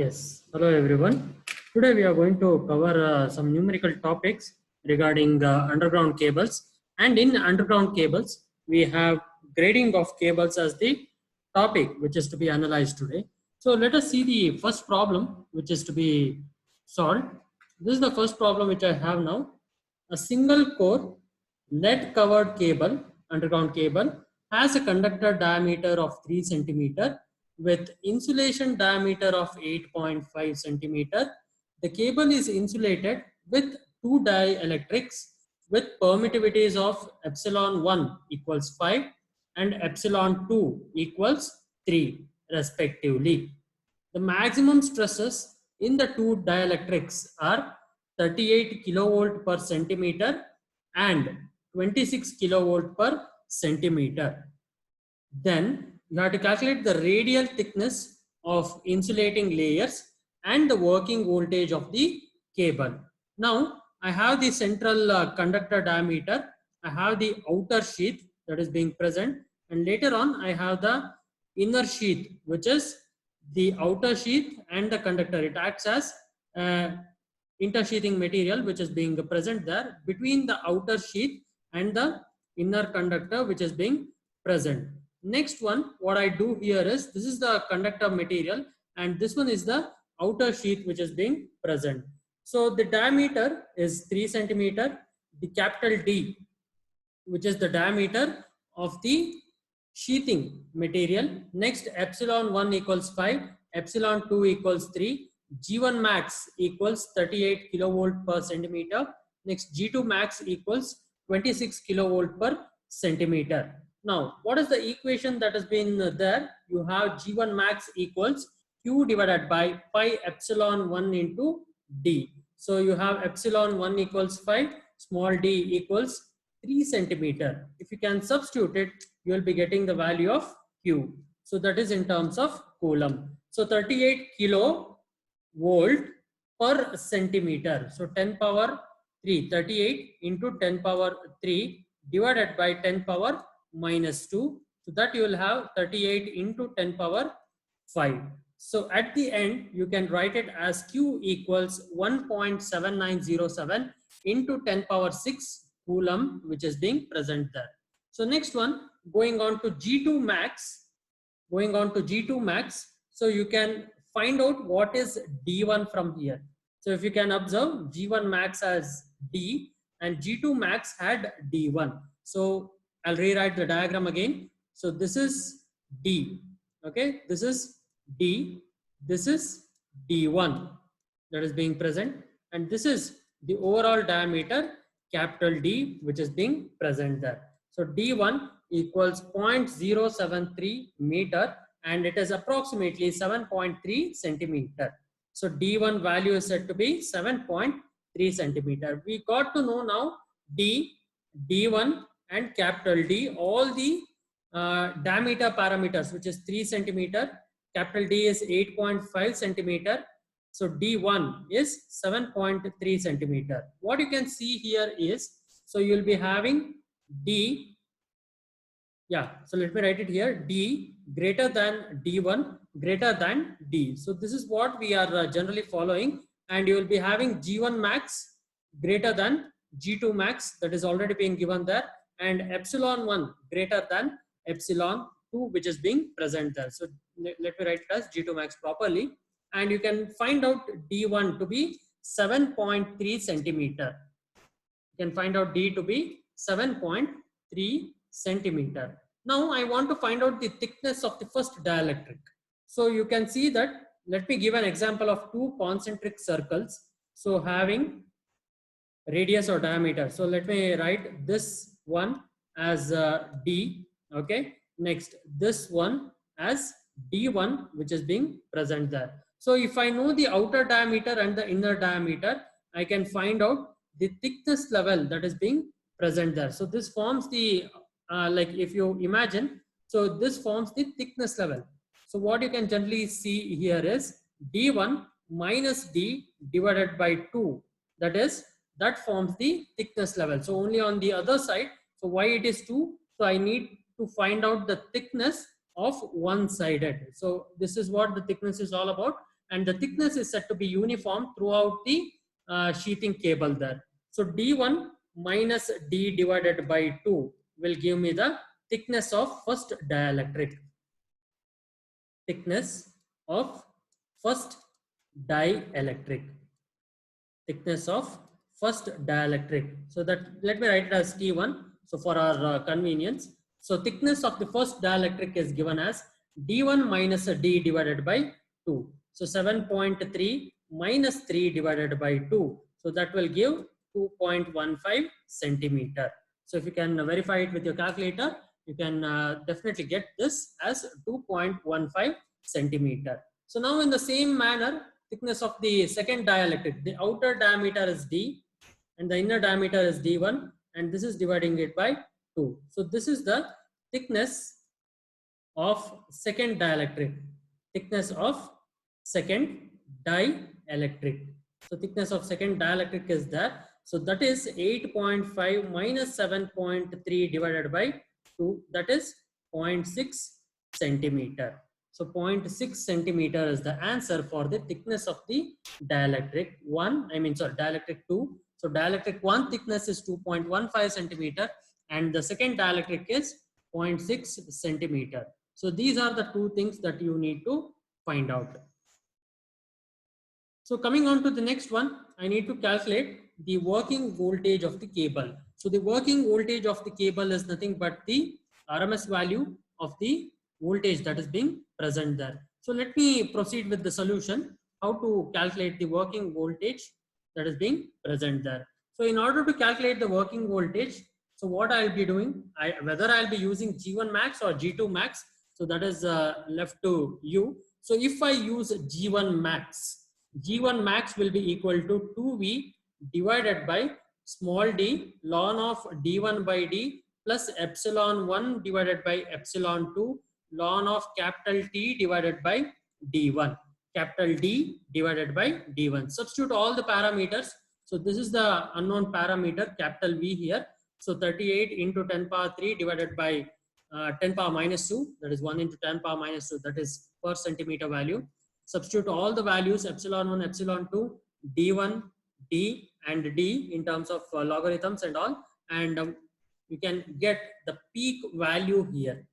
Yes, hello everyone. Today we are going to cover some numerical topics regarding underground cables. And in underground cables, we have grading of cables as the topic which is to be analyzed today. So let us see the first problem which is to be solved. This is the first problem which I have now. A single core lead covered cable, underground cable, has a conductor diameter of 3 centimeter with insulation diameter of 8.5 centimeter. The cable is insulated with two dielectrics with permittivities of epsilon 1 equals 5 and epsilon 2 equals 3 respectively. The maximum stresses in the two dielectrics are 38 kilovolt per centimeter and 26 kilovolt per centimeter. Then you have to calculate the radial thickness of insulating layers and the working voltage of the cable. Now I have the central conductor diameter, I have the outer sheath that is being present, and later on I have the inner sheath, which is the outer sheath and the conductor. It acts as intersheathing material which is being present there between the outer sheath and the inner conductor which is being present. Next one, what I do here is, this is the conductor material and this one is the outer sheath which is being present. So the diameter is 3 centimeter, the capital D, which is the diameter of the sheathing material. Next, epsilon 1 equals 5, epsilon 2 equals 3, G1 max equals 38 kilovolt per centimeter. Next, G2 max equals 26 kilovolt per centimeter. Now, what is the equation that has been there? You have G1 max equals Q divided by pi epsilon 1 into D. So you have epsilon 1 equals 5, small d equals 3 centimeter. If you can substitute it, you will be getting the value of Q. So that is in terms of coulomb. So 38 kilo volt per centimeter. So 10 power 3, 38 into 10 power 3 divided by 10 power minus 2. So that you will have 38 into 10 power 5. So at the end, you can write it as Q equals 1.7907 into 10 power 6 coulomb, which is being present there. So next one, going on to G2 max, so you can find out what is D1 from here. So if you can observe, G1 max as D and G2 max had D1. So I'll rewrite the diagram again. So this is D, okay, this is D, this is D1 that is being present, and this is the overall diameter capital D which is being present there. So D1 equals 0.073 meter and it is approximately 7.3 centimeter. So D1 value is said to be 7.3 centimeter. We got to know now D, D1 and capital D, all the diameter parameters, which is 3 centimeter, capital D is 8.5 centimeter. So D1 is 7.3 centimeter. What you can see here is, so you will be having D, so let me write it here, D greater than D1 greater than D. So this is what we are generally following, and you will be having G1 max greater than G2 max, that is already being given there, and epsilon 1 greater than epsilon 2 which is being present there. So let me write it as G2 max properly, and you can find out D1 to be 7.3 centimeter. You can find out D to be 7.3 centimeter. Now I want to find out the thickness of the first dielectric. So you can see that, let me give an example of two concentric circles. So having radius or diameter. So let me write this one as D, okay. Next, this one as D1 which is being present there. So if I know the outer diameter and the inner diameter, I can find out the thickness level that is being present there. So this forms the, like if you imagine, so this forms the thickness level. So what you can generally see here is D1 minus D divided by 2, that forms the thickness level. So only on the other side, so why it is 2? So I need to find out the thickness of one-sided. So this is what the thickness is all about. and the thickness is said to be uniform throughout the sheathing cable there. So D1 minus D divided by 2 will give me the thickness of first dielectric. Thickness of first dielectric. Thickness of first dielectric. So that, let me write it as T1. So for our convenience. So thickness of the first dielectric is given as D1 minus D divided by 2. So 7.3 minus 3 divided by 2. So that will give 2.15 centimeter. So if you can verify it with your calculator, you can definitely get this as 2.15 centimeter. So now in the same manner, thickness of the second dielectric, the outer diameter is D and the inner diameter is D1, and this is dividing it by 2. So this is the thickness of second dielectric. Thickness of second dielectric. So thickness of second dielectric is that. So that is 8.5 minus 7.3 divided by 2. That is 0.6 centimeter. So 0.6 centimeter is the answer for the thickness of the dielectric 1. Dielectric 2. So dielectric 1 thickness is 2.15 centimeter and the second dielectric is 0.6 centimeter. So these are the two things that you need to find out. So coming on to the next one, I need to calculate the working voltage of the cable. So the working voltage of the cable is nothing but the RMS value of the voltage that is being present there. So let me proceed with the solution, how to calculate the working voltage that is being present there. So in order to calculate the working voltage, so what I'll be doing, whether I'll be using G1 max or G2 max, so that is left to you. So if I use G1 max will be equal to 2V divided by small d ln of d1 by d plus epsilon 1 divided by epsilon 2 ln of capital T divided by d1, capital D divided by d1. Substitute all the parameters. So this is the unknown parameter, capital V here. So 38 into 10 power 3 divided by 10 power minus 2, that is 1 into 10 power minus 2, that is per centimeter value. Substitute all the values, epsilon 1, epsilon 2, d1, d and d in terms of logarithms and all, and you can get the peak value here.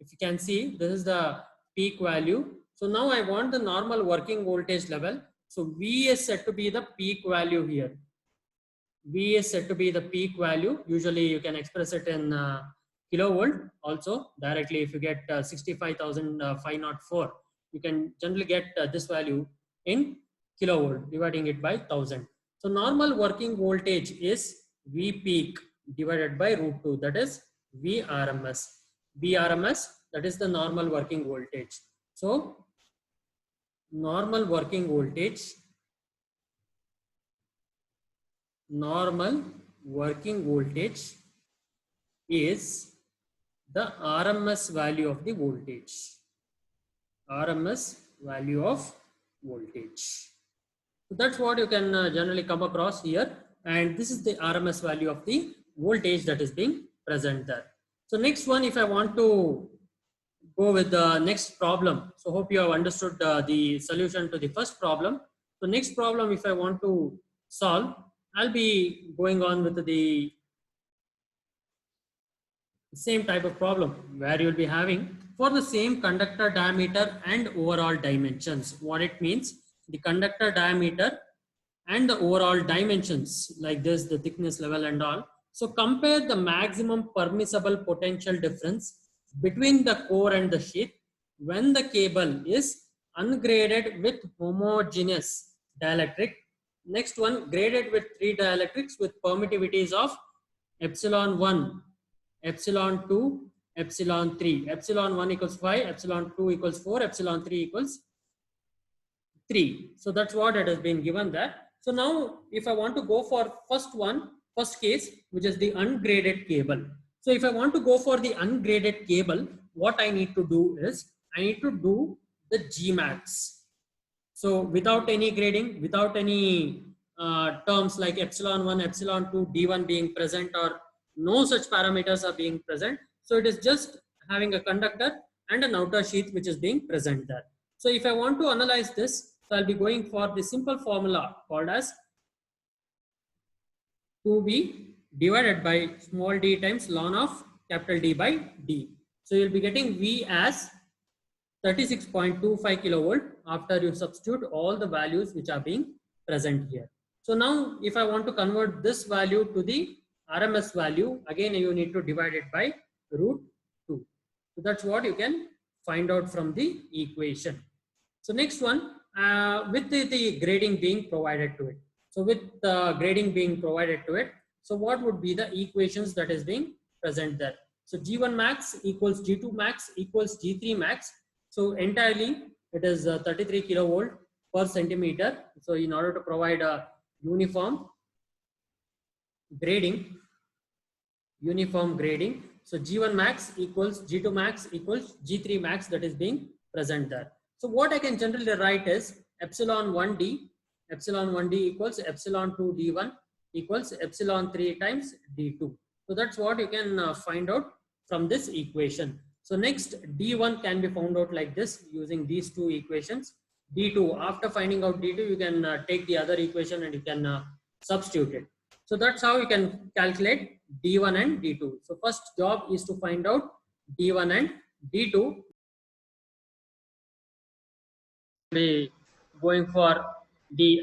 If you can see, this is the peak value. So now I want the normal working voltage level. So V is said to be the peak value here. V is said to be the peak value. Usually you can express it in kilovolt also directly. If you get 65,504, you can generally get this value in kilovolt, dividing it by 1000. So normal working voltage is V peak divided by root 2, that is V RMS. V RMS, that is the normal working voltage. So normal working voltage is the RMS value of the voltage. RMS value of voltage. So that's what you can generally come across here, and this is the RMS value of the voltage that is being present there. So next one, if I want to go with the next problem, so hope you have understood the solution to the first problem. So next problem, if I want to solve, I'll be going on with the same type of problem where you'll be having for the same conductor diameter and overall dimensions. What it means, the conductor diameter and the overall dimensions like this, the thickness level and all. So compare the maximum permissible potential difference between the core and the sheath when the cable is ungraded with homogeneous dielectric. Next one, graded with 3 dielectrics with permittivities of epsilon 1, epsilon 2, epsilon 3. Epsilon 1 equals 5, epsilon 2 equals 4, epsilon 3 equals 3. So that's what it has been given there. So now if I want to go for first case, which is the ungraded cable. So if I want to go for the ungraded cable, what I need to do is I need to do the Gmax. So without any grading, without any terms like epsilon 1, epsilon 2, d1 being present, or no such parameters are being present. So it is just having a conductor and an outer sheath which is being present there. So if I want to analyze this, So I'll be going for the simple formula called as 2b divided by small d times ln of capital D by D. So you'll be getting V as 36.25 kilovolt after you substitute all the values which are being present here. So now if I want to convert this value to the RMS value, again you need to divide it by root 2. So that's what you can find out from the equation. So next one, with the grading being provided to it. So with the grading being provided to it, so what would be the equations that is being present there? So G1 max equals G2 max equals G3 max. So entirely it is 33 kilovolt per centimeter. So in order to provide a uniform grading, so G1 max equals G2 max equals G3 max, that is being present there. So what I can generally write is epsilon 1D equals epsilon 2 D1 equals epsilon 3 times D2. So that's what you can find out from this equation. So next, D1 can be found out like this using these two equations. D2, after finding out D2, you can take the other equation and you can substitute it. So that's how you can calculate D1 and D2. So first job is to find out D1 and D2. Be going for the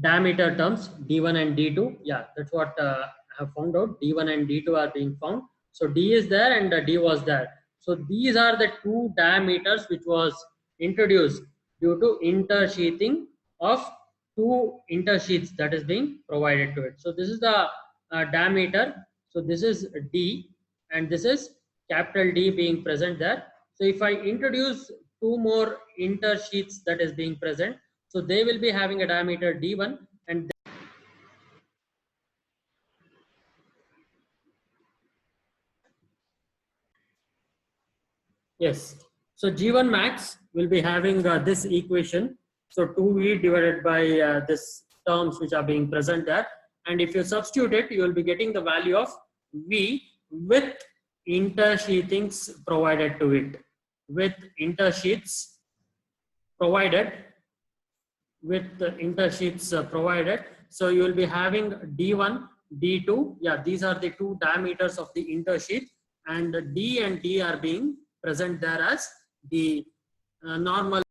diameter terms D1 and D2. Yeah, that's what I have found out. D1 and D2 are being found. So D is there and D was there. So these are the two diameters which was introduced due to intersheathing of two intersheaths that is being provided to it. So this is the diameter. So this is D and this is capital D being present there. So if I introduce two more intersheaths that is being present, so they will be having a diameter D1 and yes. So G1 max will be having this equation. So 2V divided by this terms which are being present there. And if you substitute it, you will be getting the value of V with intersheathings provided to it. With intersheaths provided, provided. So you will be having D1, D2. Yeah, these are the two diameters of the intersheath, and D and D are being present there as the normal